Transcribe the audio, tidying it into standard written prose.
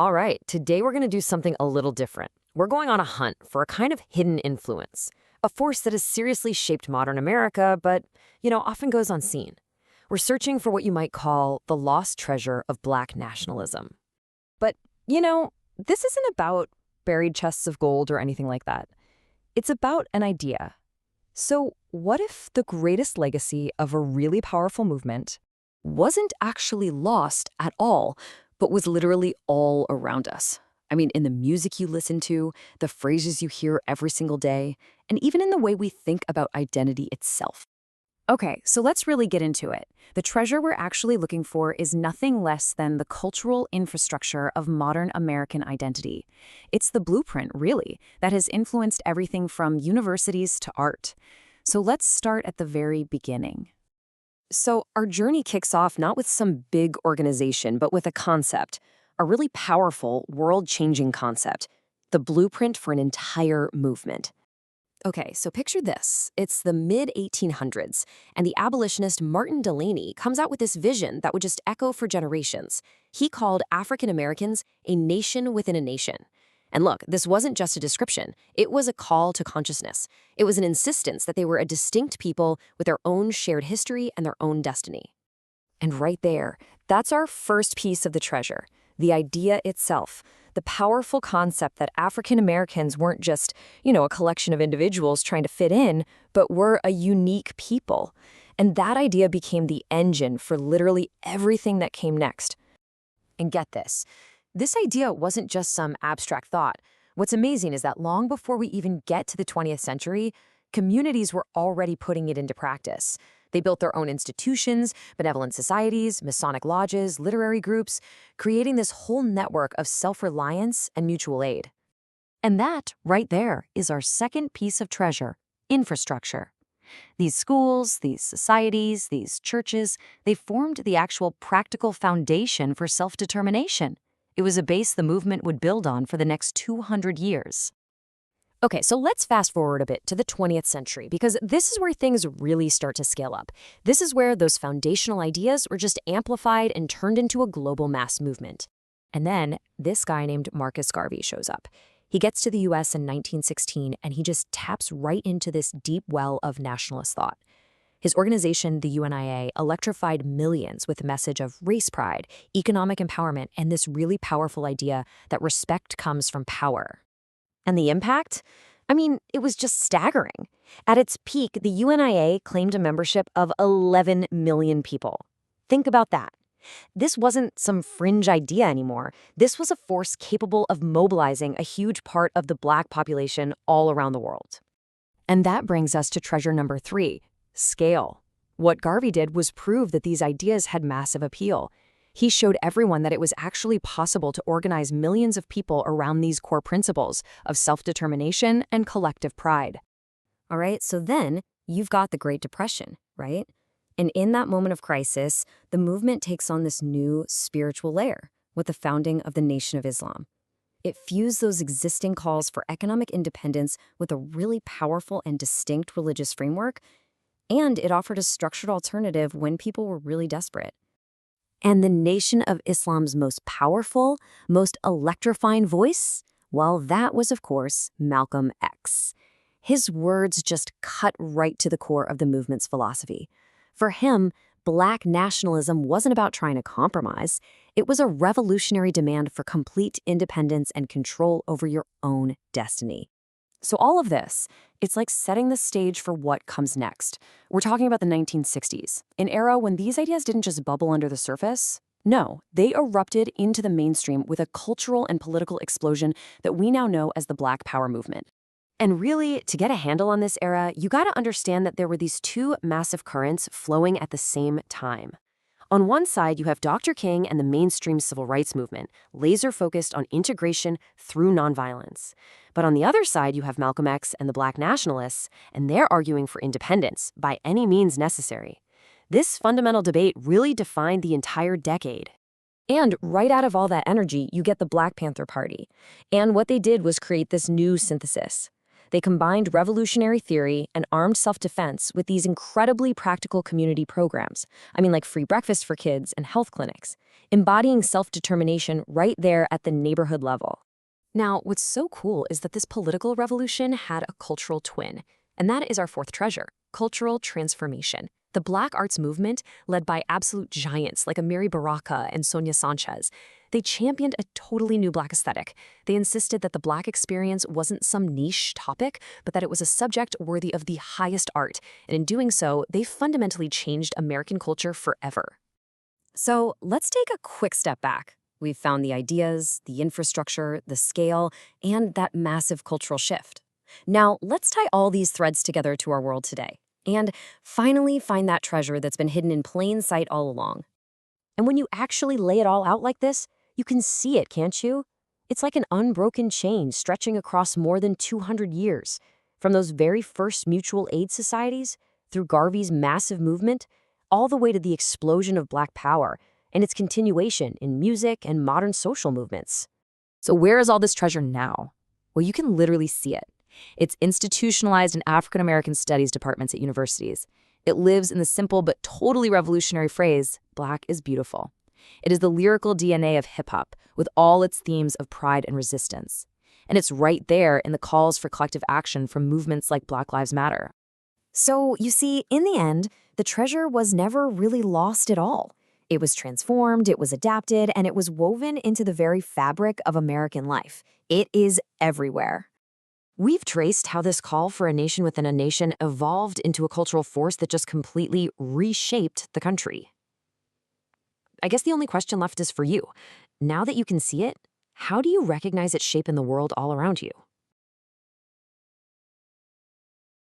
All right, today we're going to do something a little different. We're going on a hunt for a kind of hidden influence, a force that has seriously shaped modern America, but, often goes unseen. We're searching for what you might call the lost treasure of Black nationalism. But, this isn't about buried chests of gold or anything like that. It's about an idea. So, what if the greatest legacy of a really powerful movement wasn't actually lost at all, but was literally all around us? I mean, in the music you listen to, the phrases you hear every single day, and even in the way we think about identity itself. Okay, so let's really get into it. The treasure we're actually looking for is nothing less than the cultural infrastructure of modern American identity. It's the blueprint, really, that has influenced everything from universities to art. So let's start at the very beginning. So our journey kicks off not with some big organization, but with a concept, a really powerful, world-changing concept, the blueprint for an entire movement. Okay, so picture this. It's the mid-1800s, and the abolitionist Martin Delany comes out with this vision that would just echo for generations. He called African Americans a nation within a nation. And look, this wasn't just a description. It was a call to consciousness. It was an insistence that they were a distinct people with their own shared history and their own destiny. And right there, that's our first piece of the treasure, the idea itself. The powerful concept that African Americans weren't just, a collection of individuals trying to fit in, but were a unique people. And that idea became the engine for literally everything that came next. And get this idea wasn't just some abstract thought. What's amazing is that long before we even get to the 20th century, communities were already putting it into practice. They built their own institutions, benevolent societies, Masonic lodges, literary groups, creating this whole network of self-reliance and mutual aid. And that, right there, is our second piece of treasure, infrastructure. These schools, these societies, these churches, they formed the actual practical foundation for self-determination. It was a base the movement would build on for the next 200 years. Okay, so let's fast forward a bit to the 20th century, because this is where things really start to scale up. This is where those foundational ideas were just amplified and turned into a global mass movement. And then this guy named Marcus Garvey shows up. He gets to the US in 1916, and he just taps right into this deep well of nationalist thought. His organization, the UNIA, electrified millions with a message of race pride, economic empowerment, and this really powerful idea that respect comes from power. And the impact? I mean, it was just staggering. At its peak, the UNIA claimed a membership of 11 million people. Think about that. This wasn't some fringe idea anymore. This was a force capable of mobilizing a huge part of the Black population all around the world. And that brings us to treasure number 3, scale. What Garvey did was prove that these ideas had massive appeal. He showed everyone that it was actually possible to organize millions of people around these core principles of self-determination and collective pride. All right, so then you've got the Great Depression, right? And in that moment of crisis, the movement takes on this new spiritual layer with the founding of the Nation of Islam. It fused those existing calls for economic independence with a really powerful and distinct religious framework, and it offered a structured alternative when people were really desperate. And the Nation of Islam's most powerful, most electrifying voice? Well, that was, of course, Malcolm X. His words just cut right to the core of the movement's philosophy. For him, Black nationalism wasn't about trying to compromise. It was a revolutionary demand for complete independence and control over your own destiny. So all of this, it's like setting the stage for what comes next. We're talking about the 1960s, an era when these ideas didn't just bubble under the surface. No, they erupted into the mainstream with a cultural and political explosion that we now know as the Black Power movement. And really, to get a handle on this era, you gotta understand that there were these two massive currents flowing at the same time. On one side, you have Dr. King and the mainstream civil rights movement, laser-focused on integration through nonviolence. But on the other side, you have Malcolm X and the Black nationalists, and they're arguing for independence by any means necessary. This fundamental debate really defined the entire decade. And right out of all that energy, you get the Black Panther Party. And what they did was create this new synthesis. They combined revolutionary theory and armed self-defense with these incredibly practical community programs. I mean, like free breakfast for kids and health clinics, embodying self-determination right there at the neighborhood level. Now, what's so cool is that this political revolution had a cultural twin, and that is our fourth treasure, cultural transformation. The Black arts movement, led by absolute giants like Amiri Baraka and Sonia Sanchez, they championed a totally new Black aesthetic. They insisted that the Black experience wasn't some niche topic, but that it was a subject worthy of the highest art. And in doing so, they fundamentally changed American culture forever. So let's take a quick step back. We've found the ideas, the infrastructure, the scale, and that massive cultural shift. Now, let's tie all these threads together to our world today, and finally find that treasure that's been hidden in plain sight all along. And when you actually lay it all out like this, you can see it, can't you? It's like an unbroken chain stretching across more than 200 years, from those very first mutual aid societies, through Garvey's massive movement, all the way to the explosion of Black power and its continuation in music and modern social movements. So where is all this treasure now? Well, you can literally see it. It's institutionalized in African American studies departments at universities. It lives in the simple but totally revolutionary phrase, Black is beautiful. It is the lyrical DNA of hip-hop, with all its themes of pride and resistance. And it's right there in the calls for collective action from movements like Black Lives Matter. So, you see, in the end, the treasure was never really lost at all. It was transformed, it was adapted, and it was woven into the very fabric of American life. It is everywhere. We've traced how this call for a nation within a nation evolved into a cultural force that just completely reshaped the country. I guess the only question left is for you. Now that you can see it, how do you recognize its shape in the world all around you?